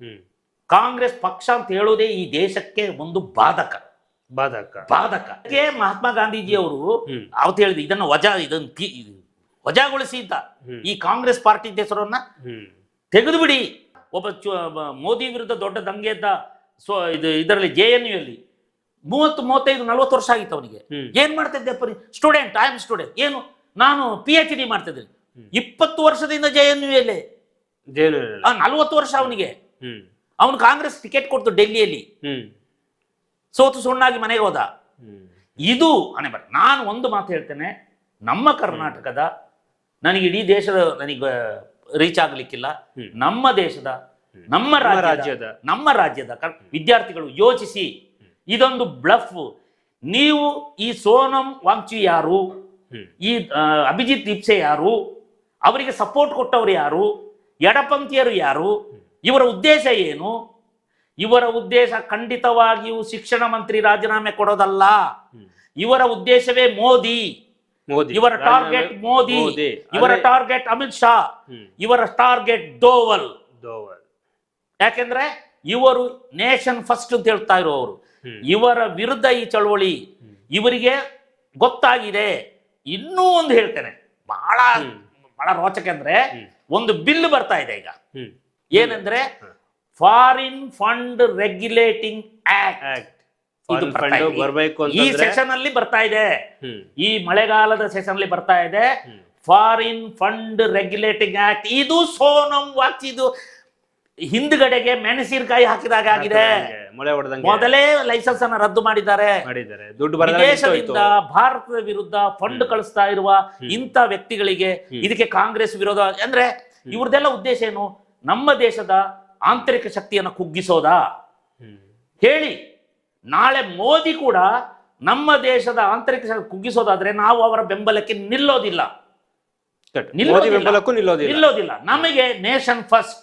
ಹ್ಮ್ ಕಾಂಗ್ರೆಸ್ ಪಕ್ಷ ಅಂತ ಹೇಳೋದೇ ಈ ದೇಶಕ್ಕೆ ಒಂದು ಬಾಧಕ. ಮಹಾತ್ಮ ಗಾಂಧೀಜಿ ಅವರು ಅವತ್ತು ಹೇಳಿದ್ರು, ಇದನ್ನು ವಜಾಗೊಳಿಸಿ ಅಂತ. ಈ ಕಾಂಗ್ರೆಸ್ ಪಾರ್ಟಿ ಹೆಸರನ್ನ ತೆಗೆದು ಬಿಡಿ. ಮೋದಿ ವಿರುದ್ಧ ದೊಡ್ಡ ದಂಗೆ ಇದ್ದ ಇದರಲ್ಲಿ JNU ಅಲ್ಲಿ 30-35-40 ವರ್ಷ ಆಗಿತ್ತು ಅವನಿಗೆ. ಏನ್ ಮಾಡ್ತಿದ್ದೆ ಸ್ಟೂಡೆಂಟ್, ಐ ಆಮ್ ಸ್ಟೂಡೆಂಟ್, ಏನು ನಾನು PhD ಮಾಡ್ತಿದ್ದೆ. 20 ವರ್ಷದಿಂದ JNU ಅಲ್ಲೇ, 40 ವರ್ಷ ಅವನಿಗೆ. ಅವನು ಕಾಂಗ್ರೆಸ್ ಟಿಕೆಟ್ ಕೊಡ್ತು ಡೆಲ್ಲಿಯಲ್ಲಿ, ಸೋತು ಸುಣ್ಣಾಗಿ ಮನೆಗೆ ಹೋದ. ಇದು ಅನೆ ಬರ. ನಾನು ಒಂದು ಮಾತು ಹೇಳ್ತೇನೆ, ನಮ್ಮ ಕರ್ನಾಟಕದ, ನನಗೆ ಇಡೀ ದೇಶದ ನನಗೆ ರೀಚ್ ಆಗ್ಲಿಕ್ಕಿಲ್ಲ, ನಮ್ಮ ದೇಶದ ನಮ್ಮ ರಾಜ್ಯದ ವಿದ್ಯಾರ್ಥಿಗಳು ಯೋಚಿಸಿ, ಇದೊಂದು ಬ್ಲಫ್. ನೀವು ಈ ಸೋನಂ ವಾಂಗ್ಚುಕ್ ಯಾರು, ಈ ಅಭಿಜಿತ್ ದೀಪ್ಸೆ ಯಾರು, ಅವರಿಗೆ ಸಪೋರ್ಟ್ ಕೊಟ್ಟವರು ಯಾರು, ಎಡಪಂಥೀಯರು ಯಾರು, ಇವರ ಉದ್ದೇಶ ಏನು? ಇವರ ಉದ್ದೇಶ ಖಂಡಿತವಾಗಿಯೂ ಶಿಕ್ಷಣ ಮಂತ್ರಿ ರಾಜೀನಾಮೆ ಕೊಡೋದಲ್ಲ. ಇವರ ಉದ್ದೇಶವೇ ಮೋದಿ. ಇವರ ಟಾರ್ಗೆಟ್ ಮೋದಿ, ಇವರ ಟಾರ್ಗೆಟ್ ಅಮಿತ್ ಶಾ, ಇವರ ಟಾರ್ಗೆಟ್ ದೋವಲ್. ಯಾಕೆಂದ್ರೆ ಇವರು ನೇಷನ್ ಫಸ್ಟ್ ಅಂತ ಹೇಳ್ತಾ ಇರುವವರು. ಇವರ ವಿರುದ್ಧ ಈ ಚಳವಳಿ ಇವರಿಗೆ ಗೊತ್ತಾಗಿದೆ. ಇನ್ನೂ ಒಂದು ಹೇಳ್ತೇನೆ, ಬಹಳ ಬಹಳ ರೋಚಕ ಅಂದ್ರೆ, ಒಂದು ಬಿಲ್ ಬರ್ತಾ ಇದೆ ಈಗ. ಏನಂದ್ರೆ ಫಾರಿನ್ ಫಂಡ್ ರೆಗ್ಯುಲೇಟಿಂಗ್ ಆಕ್ಟ್. ಈ ಸೆಷನ್ ಅಲ್ಲಿ ಬರ್ತಾ ಇದೆ, ಈ ಮಳೆಗಾಲದ ಸೆಷನ್ ಅಲ್ಲಿ ಬರ್ತಾ ಇದೆ. Foreign fund regulating act. ಇದು ಸೋನಂ ವಾಂಗ್ಚುಕ್ ಇದು ಹಿಂದ್ಗಡೆಗೆ ಮೆಣಸಿನಕಾಯಿ ಹಾಕಿದಾಗ ಆಗಿದೆ. ಮೊದಲೇ ಲೈಸೆನ್ಸ್ ಅನ್ನ ರದ್ದು ಮಾಡಿದ್ದಾರೆ. ವಿದೇಶದಿಂದ ಭಾರತದ ವಿರುದ್ಧ ಫಂಡ್ ಕಳಿಸ್ತಾ ಇರುವ ಇಂಥ ವ್ಯಕ್ತಿಗಳಿಗೆ ಇದಕ್ಕೆ ಕಾಂಗ್ರೆಸ್ ವಿರೋಧ. ಅಂದ್ರೆ ಇವ್ರದೆಲ್ಲ ಉದ್ದೇಶ ಏನು? ನಮ್ಮ ದೇಶದ ಆಂತರಿಕ ಶಕ್ತಿಯನ್ನು ಕುಗ್ಗಿಸೋದಾ? ಹೇಳಿ. ನಾಳೆ ಮೋದಿ ಕೂಡ ನಮ್ಮ ದೇಶದ ಆಂತರಿಕ ಶಕ್ತಿ ಕುಗ್ಗಿಸೋದಾದ್ರೆ ನಾವು ಅವರ ಬೆಂಬಲಕ್ಕೆ ನಿಲ್ಲೋದಿಲ್ಲ. ನಮಗೆ ನೇಷನ್ ಫಸ್ಟ್.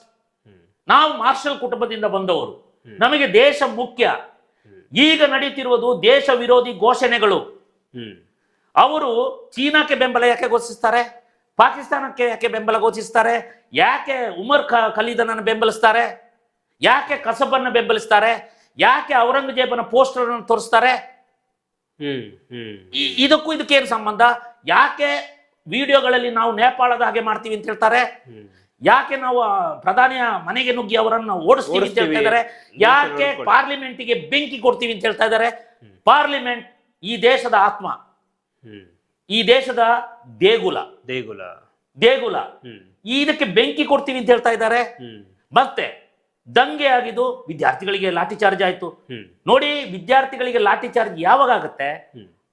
ನಾವು ಮಾರ್ಷಲ್ ಕುಟುಂಬದಿಂದ ಬಂದವರು, ನಮಗೆ ದೇಶ ಮುಖ್ಯ. ಈಗ ನಡೀತಿರುವುದು ದೇಶ ವಿರೋಧಿ ಘೋಷಣೆಗಳು. ಅವರು ಚೀನಾಕ್ಕೆ ಬೆಂಬಲ ಯಾಕೆ ಘೋಷಿಸ್ತಾರೆ? ಪಾಕಿಸ್ತಾನಕ್ಕೆ ಯಾಕೆ ಬೆಂಬಲ ಘೋಷಿಸ್ತಾರೆ? ಯಾಕೆ ಉಮರ್ ಖಲೀದನನ್ನು ಬೆಂಬಲಿಸ್ತಾರೆ? ಯಾಕೆ ಕಸಬನ್ನು ಬೆಂಬಲಿಸ್ತಾರೆ? ಯಾಕೆ ಔರಂಗಜೇಬನ ಪೋಸ್ಟರ್ ಅನ್ನು ತೋರಿಸ್ತಾರೆ? ಇದಕ್ಕೂ ಇದಕ್ಕೇನು ಸಂಬಂಧ? ಯಾಕೆ ವಿಡಿಯೋಗಳಲ್ಲಿ ನಾವು ನೇಪಾಳದ ಹಾಗೆ ಮಾಡ್ತೀವಿ ಅಂತ ಹೇಳ್ತಾರೆ? ಯಾಕೆ ನಾವು ಪ್ರಧಾನಿಯ ಮನೆಗೆ ನುಗ್ಗಿ ಅವರನ್ನು ಓಡಿಸ್ತೀವಿ ಅಂತ ಹೇಳ್ತಾ ಇದ್ದಾರೆ? ಯಾಕೆ ಪಾರ್ಲಿಮೆಂಟಿಗೆ ಬೆಂಕಿ ಕೊಡ್ತೀವಿ ಅಂತ ಹೇಳ್ತಾ ಇದ್ದಾರೆ? ಪಾರ್ಲಿಮೆಂಟ್ ಈ ದೇಶದ ಆತ್ಮ, ಈ ದೇಶದ ದೇಗುಲ. ಇದಕ್ಕೆ ಬೆಂಕಿ ಕೊಡ್ತೀವಿ ಅಂತ ಹೇಳ್ತಾ ಇದ್ದಾರೆ. ಮತ್ತೆ ದಂಗೆ ಆಗಿದ್ದು ವಿದ್ಯಾರ್ಥಿಗಳಿಗೆ ಲಾಠಿ ಚಾರ್ಜ್ ಆಯ್ತು. ನೋಡಿ, ವಿದ್ಯಾರ್ಥಿಗಳಿಗೆ ಲಾಠಿ ಚಾರ್ಜ್ ಯಾವಾಗ ಆಗುತ್ತೆ?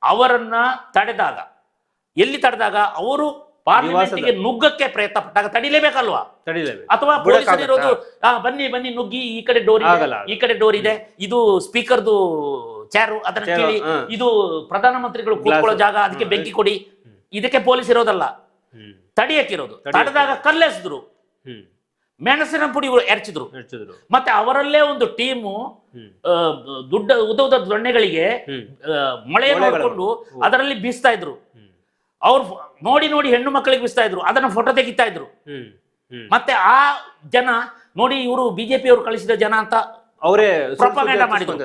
ಅವರನ್ನ ತಡೆದಾಗ. ಎಲ್ಲಿ ತಡೆದಾಗ? ಅವರು ಪಾರ್ಲಿಮೆಂಟ್ಗೆ ನುಗ್ಗಕ್ಕೆ ಪ್ರಯತ್ನ ಪಟ್ಟಾಗ ತಡಿಲೇಬೇಕಲ್ವಾ? ಅಥವಾ ಪೊಲೀಸರು ಇರೋದು ಬನ್ನಿ ಬನ್ನಿ ನುಗ್ಗಿ, ಈ ಕಡೆ ಡೋರ್ ಇದೆ, ಈ ಕಡೆ ಡೋರ್ ಇದೆ, ಇದು ಸ್ಪೀಕರ್ದು ಚೇರು, ಅದನ್ನ ಕೇಳಿ, ಇದು ಪ್ರಧಾನಮಂತ್ರಿಗಳು ಕೂತ್ಕೊಳ್ಳೋ ಜಾಗ, ಅದಕ್ಕೆ ಬೆಂಕಿ ಕೊಡಿ. ಇದಕ್ಕೆ ಪೊಲೀಸ್ ಇರೋದಲ್ಲ, ತಡಿಯಕ್ಕಿರೋದು. ತಡೆದಾಗ ಕಲ್ಲೆಸೆದ್ರು, ಮೆಣಸಿನ ಪುಡಿ ಎರಚಿದ್ರು. ಮತ್ತೆ ಅವರಲ್ಲೇ ಒಂದು ಟೀಮು ಉದ್ದ ದೊಣ್ಣೆಗಳಿಗೆ ಮಳೆ ನೋಡಿಕೊಂಡು ಅದರಲ್ಲಿ ಬೀಸ್ತಾ ಇದ್ರು. ಅವ್ರು ನೋಡಿ ನೋಡಿ ಹೆಣ್ಣು ಮಕ್ಕಳಿಗೆ ಬಿಸ್ತಾ ಇದ್ರು, ಅದನ್ನ ಫೋಟೋ ತೆಗಿತಾ ಇದ್ರು. ಮತ್ತೆ ಆ ಜನ ನೋಡಿ, ಇವರು ಬಿಜೆಪಿ ಅವರು ಕಳಿಸಿದ ಜನ ಅಂತ ಅವರೇ ಪ್ರೊಪಗಂಡ ಮಾಡಿದ್ರು.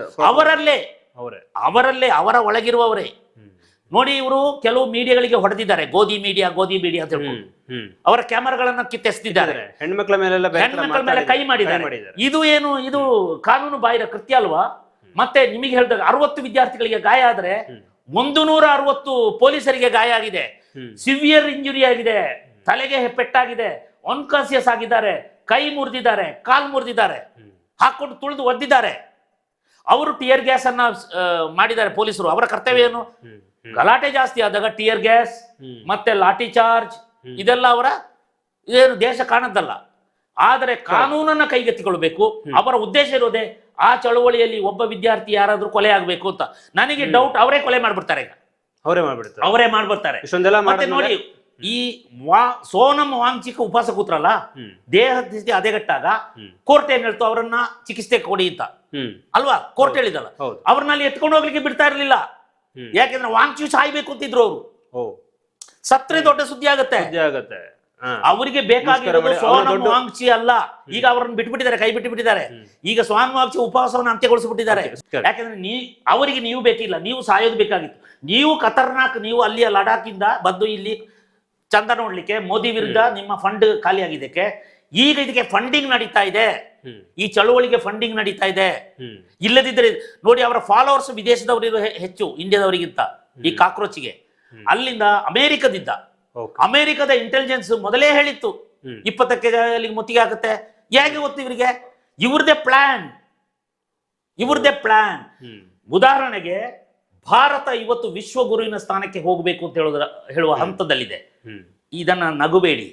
ಅವರಲ್ಲೇ ಅವರ ಒಳಗಿರುವವರೇ. ನೋಡಿ, ಇವರು ಕೆಲವು ಮೀಡಿಯಾಗಳಿಗೆ ಹೊಡೆದಿದ್ದಾರೆ, ಗೋಧಿ ಮೀಡಿಯಾ ಅಂತ ಹೇಳ್ಕೊಂಡು ಅವರ ಕ್ಯಾಮರಾಗಳನ್ನ ಕಿತ್ತೆಸ್ತಿದ್ದಾರೆ, ಹೆಣ್ಮಕ್ಳ ಮೇಲೆ ಕೈ ಮಾಡಿದ್ದಾರೆ. ಇದು ಏನು? ಇದು ಕಾನೂನು ಬಾಹಿರ ಕೃತ್ಯ ಅಲ್ವಾ? ಮತ್ತೆ ನಿಮಗೆ ಹೇಳಿದಾಗ 60 ವಿದ್ಯಾರ್ಥಿಗಳಿಗೆ ಗಾಯ ಆದ್ರೆ 160 ಪೊಲೀಸರಿಗೆ ಗಾಯ ಆಗಿದೆ, ಸಿವಿಯರ್ ಇಂಜುರಿ ಆಗಿದೆ, ತಲೆಗೆ ಪೆಟ್ಟಾಗಿದೆ, ಅನ್ಕಾನ್ಸಿಯಸ್ ಆಗಿದ್ದಾರೆ, ಕೈ ಮುರಿದಿದ್ದಾರೆ, ಕಾಲ್ ಮುರಿದಿದ್ದಾರೆ, ಹಾಕೊಂಡು ತುಳಿದು ಒದ್ದಿದ್ದಾರೆ. ಅವರು ಟಿಯರ್ ಗ್ಯಾಸ್ ಅನ್ನ ಮಾಡಿದ್ದಾರೆ ಪೊಲೀಸರು. ಅವರ ಕರ್ತವ್ಯ ಏನು? ಗಲಾಟೆ ಜಾಸ್ತಿ ಆದಾಗ ಟಿಯರ್ ಗ್ಯಾಸ್ ಮತ್ತೆ ಲಾಠಿ ಚಾರ್ಜ್, ಇದೆಲ್ಲ ಅವರ ಇದೇನು ದೇಶ ಕಾಣದ್ದಲ್ಲ. ಆದರೆ ಕಾನೂನನ್ನ ಕೈಗೆತ್ತಿಕೊಳ್ಬೇಕು. ಅವರ ಉದ್ದೇಶ ಇರೋದೇ ಆ ಚಳವಳಿಯಲ್ಲಿ ಒಬ್ಬ ವಿದ್ಯಾರ್ಥಿ ಯಾರಾದ್ರೂ ಕೊಲೆ ಆಗ್ಬೇಕು ಅಂತ. ನನಗೆ ಡೌಟ್, ಅವರೇ ಕೊಲೆ ಮಾಡ್ಬಿಡ್ತಾರೆ. ಈಗ ಅವರೇ ಮಾಡ್ಬಿಡ್ತಾರೆ. ಮತ್ತೆ ನೋಡಿ, ಈ ಸೋನಂ ವಾಂಗ್ಚುಕ್ ಉಪವಾಸ ಕೂತ್ರಲ್ಲ, ದೇಹದ ಸ್ಥಿತಿ ಹದಗೆಟ್ಟಾಗ ಕೋರ್ಟ್ ಏನ್ ಹೇಳ್ತು? ಅವರನ್ನ ಚಿಕಿತ್ಸೆ ಕೊಡಿ ಅಂತ ಅಲ್ವಾ? ಕೋರ್ಟ್ ಹೇಳಿದಲ್ಲ. ಅವ್ರನ್ನಲ್ಲಿ ಎತ್ಕೊಂಡು ಹೋಗ್ಲಿಕ್ಕೆ ಬಿಡ್ತಾ ಇರ್ಲಿಲ್ಲ. ಯಾಕೆಂದ್ರೆ ವಾಂಗ್ಚುಕ್ ಸಾಯ್ಬೇಕು ಅಂತಿದ್ರು ಅವರು. ಸತ್ರೆ ದೊಡ್ಡ ಸುದ್ದಿ ಆಗತ್ತೆ. ಅವರಿಗೆ ಬೇಕಾಗಿರೋದು ಸೋನಂ ವಾಂಗ್ಚಿ ಅಲ್ಲ. ಈಗ ಅವರನ್ನು ಬಿಟ್ಬಿಟ್ಟಿದ್ದಾರೆ, ಕೈ ಬಿಟ್ಟಿದ್ದಾರೆ. ಈಗ ಸೋನಂ ವಾಂಗ್ಚಿ ಉಪವಾಸವನ್ನು ಅಂತ್ಯಗೊಳಿಸಿಬಿಟ್ಟಿದ್ದಾರೆ. ಯಾಕಂದ್ರೆ ಅವರಿಗೆ ನೀವು ಬೇಕಿಲ್ಲ, ನೀವು ಸಾಯೋದು ಬೇಕಾಗಿತ್ತು. ನೀವು ಖತರ್ನಾಕ್, ನೀವು ಅಲ್ಲಿಯ ಲಡಾಖಿಂದ ಬಂದು ಇಲ್ಲಿ ಚಂದ ನೋಡ್ಲಿಕ್ಕೆ ಮೋದಿ ವಿರುದ್ಧ ನಿಮ್ಮ ಫಂಡ್ ಖಾಲಿ ಆಗಿದ್ದಕ್ಕೆ ಈಗ ಇದಕ್ಕೆ ಫಂಡಿಂಗ್ ನಡೀತಾ ಇದೆ, ಈ ಚಳುವಳಿಗೆ ಫಂಡಿಂಗ್ ನಡೀತಾ ಇದೆ. ಇಲ್ಲದಿದ್ದರೆ ನೋಡಿ, ಅವರ ಫಾಲೋವರ್ಸ್ ವಿದೇಶದವರು ಹೆಚ್ಚು ಇಂಡಿಯಾದವರಿಗಿಂತ ಈ ಕಾಕ್ರೋಚಿಗೆ. ಅಲ್ಲಿಂದ ಅಮೆರಿಕದ ಇಂಟೆಲಿಜೆನ್ಸ್ ಮೊದಲೇ ಹೇಳಿತ್ತು 20ಕ್ಕೆ ಅಲ್ಲಿಗೆ ಮುತ್ತಿಗೆ ಆಗುತ್ತೆ. ಹೇಗೆ ಗೊತ್ತು ಇವರಿಗೆ? ಇವ್ರದೇ ಪ್ಲಾನ್. ಉದಾಹರಣೆಗೆ ಭಾರತ ಇವತ್ತು ವಿಶ್ವಗುರುವಿನ ಸ್ಥಾನಕ್ಕೆ ಹೋಗಬೇಕು ಅಂತ ಹೇಳುವ ಹಂತದಲ್ಲಿದೆ. ಇದನ್ನ ನಗುಬೇಡಿ.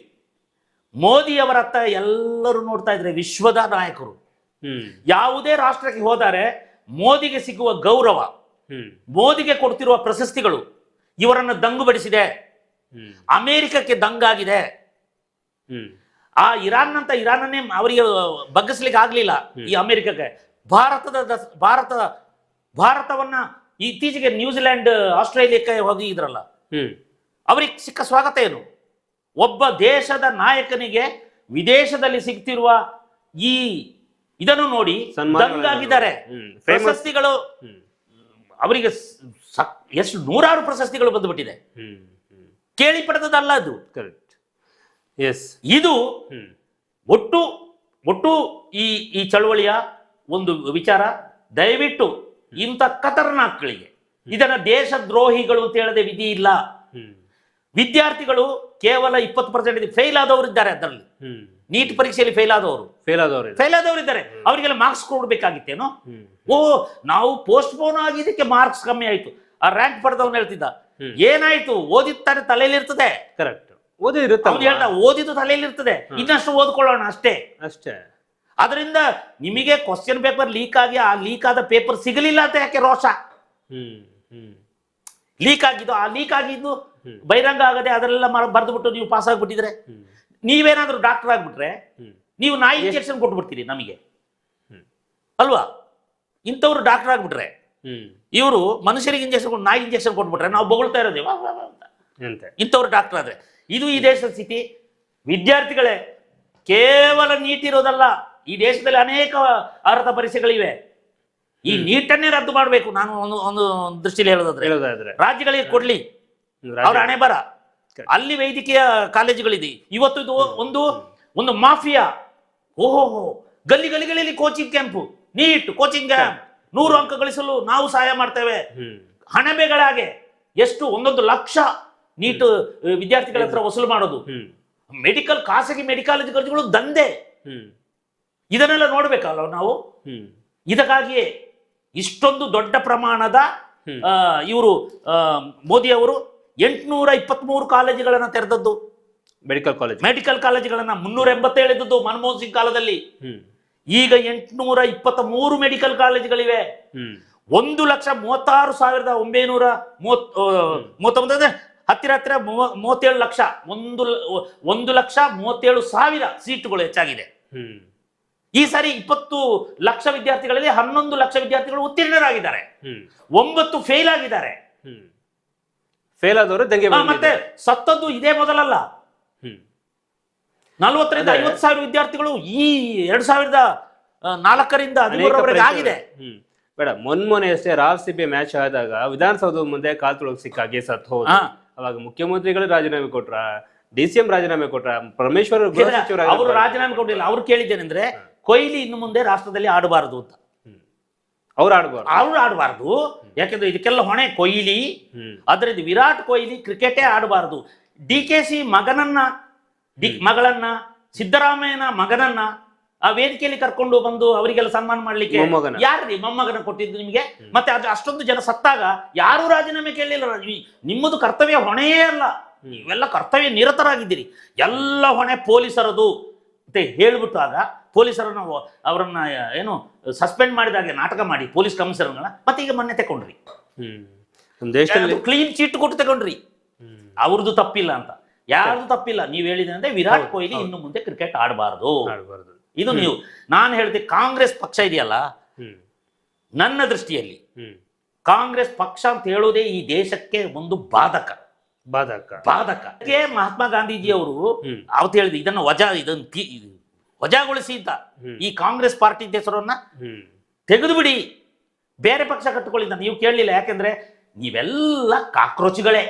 ಮೋದಿಯವರತ್ತ ಎಲ್ಲರೂ ನೋಡ್ತಾ ಇದ್ರೆ ವಿಶ್ವದ ನಾಯಕರು. ಯಾವುದೇ ರಾಷ್ಟ್ರಕ್ಕೆ ಹೋದರೆ ಮೋದಿಗೆ ಸಿಗುವ ಗೌರವ, ಮೋದಿಗೆ ಕೊಡ್ತಿರುವ ಪ್ರಶಸ್ತಿಗಳು ಇವರನ್ನು ದಂಗುಬಡಿಸಿದೆ. ಅಮೆರಿಕಕ್ಕೆ ದಂಗಾಗಿದೆ. ಆ ಇರಾನ್ನನ್ನೇ ಅವರಿಗೆ ಬಗ್ಗಿಸ್ಲಿಕ್ಕೆ ಆಗ್ಲಿಲ್ಲ ಈ ಅಮೆರಿಕಕ್ಕೆ. ಭಾರತವನ್ನ ಇತ್ತೀಚೆಗೆ ನ್ಯೂಜಿಲೆಂಡ್, ಆಸ್ಟ್ರೇಲಿಯಾಕ್ಕೆ ಹೋಗಿದ್ರಲ್ಲ, ಅವರಿಗೆ ಸಿಕ್ಕ ಸ್ವಾಗತ ಏನು? ಒಬ್ಬ ದೇಶದ ನಾಯಕನಿಗೆ ವಿದೇಶದಲ್ಲಿ ಸಿಗ್ತಿರುವ ಇದನ್ನು ನೋಡಿ ದಂಗಾಗಿದ್ದಾರೆ. ಪ್ರಶಸ್ತಿಗಳು ಅವರಿಗೆ ಎಷ್ಟು ನೂರಾರು ಪ್ರಶಸ್ತಿಗಳು ಬಂದುಬಿಟ್ಟಿದೆ. ಕೇಳಿ ಪಡೆದದಲ್ಲ ಅದು. ಇದು ಒಟ್ಟು ಈ ಚಳವಳಿಯ ಒಂದು ವಿಚಾರ. ದಯವಿಟ್ಟು ಇಂಥ ಖತರ್ನಾಕ್ಗಳಿಗೆ ಇದನ್ನ ದೇಶದ್ರೋಹಿಗಳು ಅಂತ ಹೇಳದೆ ವಿಧಿ ಇಲ್ಲ. ವಿದ್ಯಾರ್ಥಿಗಳು ಕೇವಲ 20% ಫೇಲ್ ಆದವರು ಇದ್ದಾರೆ. ಅದರಲ್ಲಿ ನೀಟ್ ಪರೀಕ್ಷೆಯಲ್ಲಿ ಫೇಲ್ ಆದವರು ಇದ್ದಾರೆ. ಅವರಿಗೆಲ್ಲ ಮಾರ್ಕ್ಸ್ ಕೊಡ್ಬೇಕಾಗಿತ್ತೇನೋ? ನಾವು ಪೋಸ್ಟ್ಪೋನ್ ಆಗಿದ್ದಕ್ಕೆ ಮಾರ್ಕ್ಸ್ ಕಮ್ಮಿ ಆಯ್ತು. ಆ ರ್ಯಾಂಕ್ ಪಡೆದವನು ಹೇಳ್ತಿದ್ದ, ಏನಾಯ್ತು? ಓದಿರ್ತಾರೆ, ತಲೆಯಲ್ಲಿ ಇರ್ತದೆ. ಕರೆಕ್ಟ್, ಓದಿದ್ದು ತಲೆಯಲ್ಲಿ ಇರ್ತದೆ, ಇನ್ನಷ್ಟು ಓದ್ಕೊಳ್ಳೋಣ ಅಷ್ಟೇ. ಅದರಿಂದ ನಿಮಗೆ ಕ್ವಶನ್ ಪೇಪರ್ ಲೀಕ್ ಆಗಿ ಆ ಲೀಕ್ ಆದ ಪೇಪರ್ ಸಿಗಲಿಲ್ಲ ಅಂತ ಯಾಕೆ ರೋಷ? ಲೀಕ್ ಆಗಿದ್ದು ಬಹಿರಂಗ ಆಗದೆ ಅದರೆಲ್ಲ ಬರೆದು ಬಿಟ್ಟು ನೀವು ಪಾಸ್ ಆಗ್ಬಿಟ್ಟಿದ್ರೆ, ನೀವೇನಾದ್ರೂ ಡಾಕ್ಟರ್ ಆಗ್ಬಿಟ್ರೆ ನೀವು ನಾಯಿ ಇಂಜೆಕ್ಷನ್ ಕೊಟ್ಬಿಡ್ತೀರಿ ನಮಗೆ ಅಲ್ವಾ? ಇಂಥವ್ರು ಡಾಕ್ಟರ್ ಆಗ್ಬಿಟ್ರೆ, ಇವರು ಮನುಷ್ಯರಿಗೆ ಇಂಜೆಕ್ಷನ್ ನಾಯಿ ಇಂಜೆಕ್ಷನ್ ಕೊಟ್ಬಿಟ್ರೆ ನಾವು ಬೊಗಳ್ತಾ ಇರೋದೇ ಇಂಥವ್ರು ಡಾಕ್ಟರ್ ಆದ್ರೆ. ಇದು ಈ ದೇಶದ ಸ್ಥಿತಿ. ವಿದ್ಯಾರ್ಥಿಗಳೇ, ಕೇವಲ ನೀಟ್ ಇರೋದಲ್ಲ, ಈ ದೇಶದಲ್ಲಿ ಅನೇಕ ಅರ್ಹತಾ ಪರೀಕ್ಷೆಗಳಿವೆ. ಈ ನೀಟನ್ನೇ ರದ್ದು ಮಾಡಬೇಕು. ನಾನು ಒಂದು ದೃಷ್ಟಿಯಲ್ಲಿ ಹೇಳೋದಾದ್ರೆ ರಾಜ್ಯಗಳಿಗೆ ಕೊಡ್ಲಿ, ಅವ್ರ ಹಣೆ ಬರ. ಅಲ್ಲಿ ವೈದ್ಯಕೀಯ ಕಾಲೇಜುಗಳಿದೆ. ಇವತ್ತು ಇದು ಒಂದು ಮಾಫಿಯಾ. ಗಲ್ಲಿಗಳಲ್ಲಿ coaching camp, NEET coaching camp, 100 ಅಂಕ ಗಳಿಸಲು ನಾವು ಸಹಾಯ ಮಾಡ್ತೇವೆ. ಹಣಬೆಗಳಾಗೆ ಎಷ್ಟು 1 ಲಕ್ಷ ನೀಟ್ ವಿದ್ಯಾರ್ಥಿಗಳ ಹತ್ರ ವಸೂಲು ಮಾಡೋದು. ಖಾಸಗಿ ಮೆಡಿಕಾಲೇಜುಗಳು ದಂಧೆ. ಇದನ್ನೆಲ್ಲ ನೋಡ್ಬೇಕಲ್ಲ ನಾವು. ಇದಕ್ಕಾಗಿಯೇ ಇಷ್ಟೊಂದು ದೊಡ್ಡ ಪ್ರಮಾಣದ ಇವರು ಮೋದಿ ಅವರು 823 ಕಾಲೇಜುಗಳನ್ನ ತೆರೆದದ್ದು. ಮೆಡಿಕಲ್ ಕಾಲೇಜುಗಳನ್ನ 387 ಇದ್ದದ್ದು ಮನಮೋಹನ್ ಸಿಂಗ್ ಕಾಲದಲ್ಲಿ. ಈಗ 823 ಮೆಡಿಕಲ್ ಕಾಲೇಜುಗಳಿವೆ. 1,36,939 ಹತ್ತಿರ 37 ಲಕ್ಷ, 1,37,000 ಸೀಟುಗಳು ಹೆಚ್ಚಾಗಿದೆ. ಈ ಸಾರಿ 20 ಲಕ್ಷ ವಿದ್ಯಾರ್ಥಿಗಳಲ್ಲಿ 11 ಲಕ್ಷ ವಿದ್ಯಾರ್ಥಿಗಳು ಉತ್ತೀರ್ಣರಾಗಿದ್ದಾರೆ, 9 ಫೇಲ್ ಆಗಿದ್ದಾರೆ. ಮತ್ತೆ ಸತ್ತದ್ದು ಇದೇ ಮೊದಲಲ್ಲ. 40,000 ರಿಂದ 50,000 ವಿದ್ಯಾರ್ಥಿಗಳು ಈ 2004ರಿಂದ 2013 ಆಗಿದೆ. ಬೇಡ, ಮೊನ್ನೆ ಅಷ್ಟೇ ರಾಜ್ಯಸಭೆ ಮ್ಯಾಚ್ ಆದಾಗ ವಿಧಾನಸೌಧ ಮುಂದೆ ಕಾಲ್ ತುಳಕ್ ಸಿಕ್ಕಾಗಿ ಸತ್ ಹೋದ. ಅವಾಗ ಮುಖ್ಯಮಂತ್ರಿಗಳು ರಾಜೀನಾಮೆ ಕೊಟ್ರ, DCM ರಾಜೀನಾಮೆ ಕೊಟ್ರ, ಪರಮೇಶ್ವರ್ ಅವರು ರಾಜೀನಾಮೆ ಕೊಟ್ಟಿಲ್ಲ. ಅವ್ರು ಕೇಳಿದ್ದೇನೆಂದ್ರೆ ಕೊಹ್ಲಿ ಇನ್ನು ಮುಂದೆ ರಾಷ್ಟ್ರದಲ್ಲಿ ಆಡಬಾರದು ಅಂತ. ಅವ್ರು ಆಡಬಾರ್ದು. ಯಾಕೆಂದ್ರೆ ಇದಕ್ಕೆಲ್ಲ ಹೊಣೆ ಕೊಹ್ಲಿ. ಅದರಿಂದ ವಿರಾಟ್ ಕೊಹ್ಲಿ ಕ್ರಿಕೆಟೇ ಆಡಬಾರದು. DKC ಮಗಳನ್ನ ಸಿದ್ದರಾಮಯ್ಯನ ಮಗನನ್ನ ಆ ವೇದಿಕೆಯಲ್ಲಿ ಕರ್ಕೊಂಡು ಬಂದು ಅವರಿಗೆಲ್ಲ ಸನ್ಮಾನ ಮಾಡ್ಲಿಕ್ಕೆ ಯಾರ್ರಿ ಮೊಮ್ಮಗನ ಕೊಟ್ಟಿದ್ದು ನಿಮ್ಗೆ? ಮತ್ತೆ ಅದು ಅಷ್ಟೊಂದು ಜನ ಸತ್ತಾಗ ಯಾರು ರಾಜೀನಾಮೆ ಕೇಳಲಿಲ್ಲ. ನಿಮ್ಮದು ಕರ್ತವ್ಯ ಹೊಣೆಯೇ ಅಲ್ಲ, ನೀವೆಲ್ಲ ಕರ್ತವ್ಯ ನಿರತರಾಗಿದ್ದೀರಿ. ಎಲ್ಲ ಹೊಣೆ ಪೊಲೀಸರದು ಅಂತ ಹೇಳ್ಬಿಟ್ಟು ಆಗ ಅವರನ್ನ ಏನು ಸಸ್ಪೆಂಡ್ ಮಾಡಿದಾಗೆ ನಾಟಕ ಮಾಡಿ ಪೊಲೀಸ್ ಕಮಿಷನರ್ಗಳನ್ನ ಮತ್ತೆ ಈಗ ಮೊನ್ನೆ ತಗೊಂಡ್ರಿ. ಕ್ಲೀನ್ ಚೀಟ್ ಕೊಟ್ಟು ತಗೊಂಡ್ರಿ. ಅವ್ರದ್ದು ತಪ್ಪಿಲ್ಲ ಅಂತ. ಯಾರ್ದು ತಪ್ಪಿಲ್ಲ. ನೀವ್ ಹೇಳಿದ್ರೆ ಅಂದ್ರೆ ವಿರಾಟ್ ಕೊಹ್ಲಿ ಇನ್ನು ಮುಂದೆ ಕ್ರಿಕೆಟ್ ಆಡಬಾರ್ದು. ಇದು ನೀವು ನಾನು ಹೇಳ್ತೀನಿ. ಕಾಂಗ್ರೆಸ್ ಪಕ್ಷ ಇದೆಯಲ್ಲ, ನನ್ನ ದೃಷ್ಟಿಯಲ್ಲಿ ಕಾಂಗ್ರೆಸ್ ಪಕ್ಷ ಅಂತ ಹೇಳೋದೇ ಈ ದೇಶಕ್ಕೆ ಒಂದು ಬಾಧಕ. ಬಾಧಕ. ಅದಕ್ಕೆ ಮಹಾತ್ಮ ಗಾಂಧೀಜಿ ಅವರು ಅವತ್ತು ಹೇಳಿದ್ರು ಇದನ್ನು ವಜಾಗೊಳಿಸಿ ಅಂತ. ಈ ಕಾಂಗ್ರೆಸ್ ಪಾರ್ಟಿ ಹೆಸರನ್ನ ತೆಗೆದು ಬಿಡಿ, ಬೇರೆ ಪಕ್ಷ ಕಟ್ಟಿಕೊಳ್ಳಿ ಅಂತ ನೀವು ಕೇಳಲಿಲ್ಲ. ಯಾಕೆಂದ್ರೆ ನೀವೆಲ್ಲ ಕಾಕ್ರೋಚ್ಗಳೇ.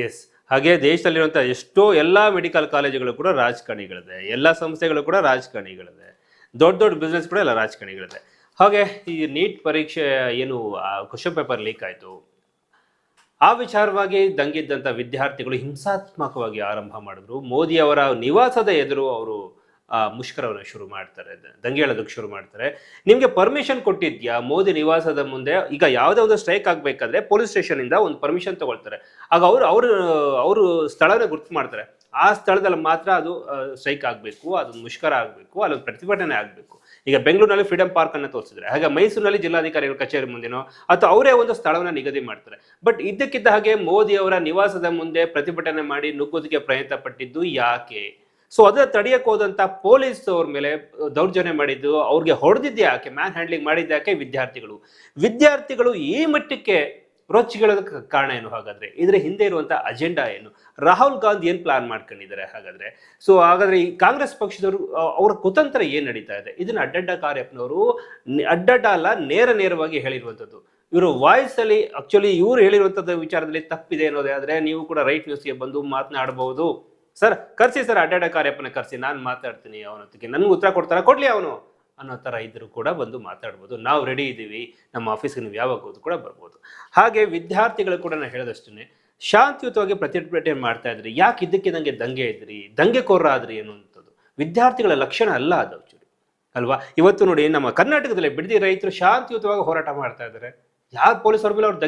ಎಸ್. ಹಾಗೆ ದೇಶದಲ್ಲಿರುವಂಥ ಎಷ್ಟೋ ಎಲ್ಲ ಮೆಡಿಕಲ್ ಕಾಲೇಜುಗಳು ಕೂಡ ರಾಜಕಾರಣಿಗಳಿದೆ, ಎಲ್ಲ ಸಂಸ್ಥೆಗಳು ಕೂಡ ರಾಜಕಾರಣಿಗಳಿದೆ, ದೊಡ್ಡ ದೊಡ್ಡ ಬಿಸ್ನೆಸ್ ಕೂಡ ಎಲ್ಲ ರಾಜಕಾರಣಿಗಳಿದೆ. ಹಾಗೆ ಈ ನೀಟ್ ಪರೀಕ್ಷೆ ಏನು ಕ್ವಶನ್ ಪೇಪರ್ ಲೀಕ್ ಆಯಿತು, ಆ ವಿಚಾರವಾಗಿ ದಂಗಿದ್ದಂಥ ವಿದ್ಯಾರ್ಥಿಗಳು ಹಿಂಸಾತ್ಮಕವಾಗಿ ಆರಂಭ ಮಾಡಿದ್ರು. ಮೋದಿ ಅವರ ನಿವಾಸದ ಎದುರು ಅವರು ಮುಷ್ಕರವನ್ನು ಶುರು ಮಾಡ್ತಾರೆ, ದಂಗೆ ಹೇಳೋದಕ್ಕೆ ಶುರು ಮಾಡ್ತಾರೆ. ನಿಮಗೆ ಪರ್ಮಿಷನ್ ಕೊಟ್ಟಿದ್ಯಾ ಮೋದಿ ನಿವಾಸದ ಮುಂದೆ? ಈಗ ಯಾವುದೇ ಒಂದು ಸ್ಟ್ರೈಕ್ ಆಗಬೇಕಾದ್ರೆ ಪೊಲೀಸ್ ಸ್ಟೇಷನಿಂದ ಒಂದು ಪರ್ಮಿಷನ್ ತಗೊಳ್ತಾರೆ. ಆಗ ಅವರು ಸ್ಥಳನ ಗುರ್ತು ಮಾಡ್ತಾರೆ. ಆ ಸ್ಥಳದಲ್ಲಿ ಮಾತ್ರ ಅದು ಸ್ಟ್ರೈಕ್ ಆಗಬೇಕು, ಅದೊಂದು ಮುಷ್ಕರ ಆಗಬೇಕು, ಅಲ್ಲೊಂದು ಪ್ರತಿಭಟನೆ ಆಗಬೇಕು. ಈಗ ಬೆಂಗಳೂರಿನಲ್ಲಿ ಫ್ರೀಡಂ ಪಾರ್ಕ್ ಅನ್ನು ತೋರಿಸಿದ್ರೆ, ಹಾಗೆ ಮೈಸೂರಿನಲ್ಲಿ ಜಿಲ್ಲಾಧಿಕಾರಿಗಳ ಕಚೇರಿ ಮುಂದೆನೋ ಅಥವಾ ಅವರೇ ಒಂದು ಸ್ಥಳವನ್ನು ನಿಗದಿ ಮಾಡ್ತಾರೆ. ಬಟ್ ಇದ್ದಕ್ಕಿದ್ದ ಹಾಗೆ ಮೋದಿ ಅವರ ನಿವಾಸದ ಮುಂದೆ ಪ್ರತಿಭಟನೆ ಮಾಡಿ ನುಗ್ಗೋದಕ್ಕೆ ಪ್ರಯತ್ನ ಪಟ್ಟಿದ್ದು ಯಾಕೆ? ಸೊ ಅದನ್ನ ತಡೆಯಕ್ಕೆ ಹೋದಂತ ಪೊಲೀಸ್ ಅವ್ರ ಮೇಲೆ ದೌರ್ಜನ್ಯ ಮಾಡಿದ್ದು, ಅವ್ರಿಗೆ ಹೊಡೆದಿದ್ದೆ ಯಾಕೆ, ಮ್ಯಾನ್ ಹ್ಯಾಂಡ್ಲಿಂಗ್ ಮಾಡಿದ್ದೆ ಯಾಕೆ? ವಿದ್ಯಾರ್ಥಿಗಳು ಈ ಮಟ್ಟಕ್ಕೆ ರೊಚ್ಚಿಗಳೋದಕ್ಕೆ ಕಾರಣ ಏನು? ಹಾಗಾದ್ರೆ ಇದರ ಹಿಂದೆ ಇರುವಂತ ಅಜೆಂಡಾ ಏನು? ರಾಹುಲ್ ಗಾಂಧಿ ಏನ್ ಪ್ಲಾನ್ ಮಾಡ್ಕೊಂಡಿದ್ದಾರೆ ಹಾಗಾದ್ರೆ? ಸೊ ಹಾಗಾದ್ರೆ ಈ ಕಾಂಗ್ರೆಸ್ ಪಕ್ಷದವರು ಅವರ ಕುತಂತ್ರ ಏನ್ ನಡೀತಾ ಇದೆ? ಇದನ್ನ ಅಡ್ಡಡ್ಡ ಕಾರ್ಯಪ್ಪನವರು ಅಡ್ಡಡ್ಡ ಅಲ್ಲ, ನೇರವಾಗಿ ಹೇಳಿರುವಂತದ್ದು. ಇವರು ವಾಯ್ಸ್ ಅಲ್ಲಿ ಆಕ್ಚುಲಿ ಇವ್ರು ಹೇಳಿರುವಂತದ್ದು ವಿಚಾರದಲ್ಲಿ ತಪ್ಪಿದೆ ಅನ್ನೋದೇ ಆದ್ರೆ ನೀವು ಕೂಡ ರೈಟ್ ನ್ಯೂಸ್ಗೆ ಬಂದು ಮಾತನಾಡಬಹುದು. ಸರ್ ಕರ್ಸಿ, ಸರ್ ಅಡ್ಡಾಡ ಕಾರ್ಯಪ್ಪನ ಕರ್ಸಿ, ನಾನು ಮಾತಾಡ್ತೀನಿ, ಅವನೊತ್ತಿಗೆ ನನ್ಗೆ ಉತ್ತರ ಕೊಡ್ಲಿ ಅವನು ಅನ್ನೋ ಥರ ಇದ್ರು ಕೂಡ ಬಂದು ಮಾತಾಡ್ಬೋದು. ನಾವು ರೆಡಿ ಇದ್ದೀವಿ, ನಮ್ಮ ಆಫೀಸ್ಗೆ ನೀವು ಯಾವಾಗ ಹೋದ್ರು ಕೂಡ ಬರ್ಬೋದು. ಹಾಗೆ ವಿದ್ಯಾರ್ಥಿಗಳು ಕೂಡ ನಾನು ಹೇಳೋದಷ್ಟೇ, ಶಾಂತಿಯುತವಾಗಿ ಪ್ರತಿಭಟನೆ ಮಾಡ್ತಾ ಇದ್ರಿ, ಯಾಕೆ ಇದ್ದಕ್ಕಿದ್ದಂಗೆ ದಂಗೆ ಇದ್ರಿ, ದಂಗೆಕೋರ ಆದ್ರಿ ಅನ್ನುವಂಥದ್ದು ವಿದ್ಯಾರ್ಥಿಗಳ ಲಕ್ಷಣ ಅಲ್ಲ ಅದು ಆಕ್ಚುಲಿ, ಅಲ್ವಾ? ಇವತ್ತು ನೋಡಿ ನಮ್ಮ ಕರ್ನಾಟಕದಲ್ಲಿ ಬಿಡದಿ ರೈತರು ಶಾಂತಿಯುತವಾಗಿ ಹೋರಾಟ ಮಾಡ್ತಾ ಇದ್ದಾರೆ. ಯಾರು ಪೊಲೀಸರ ಮೇಲೆ ಅವ್ರು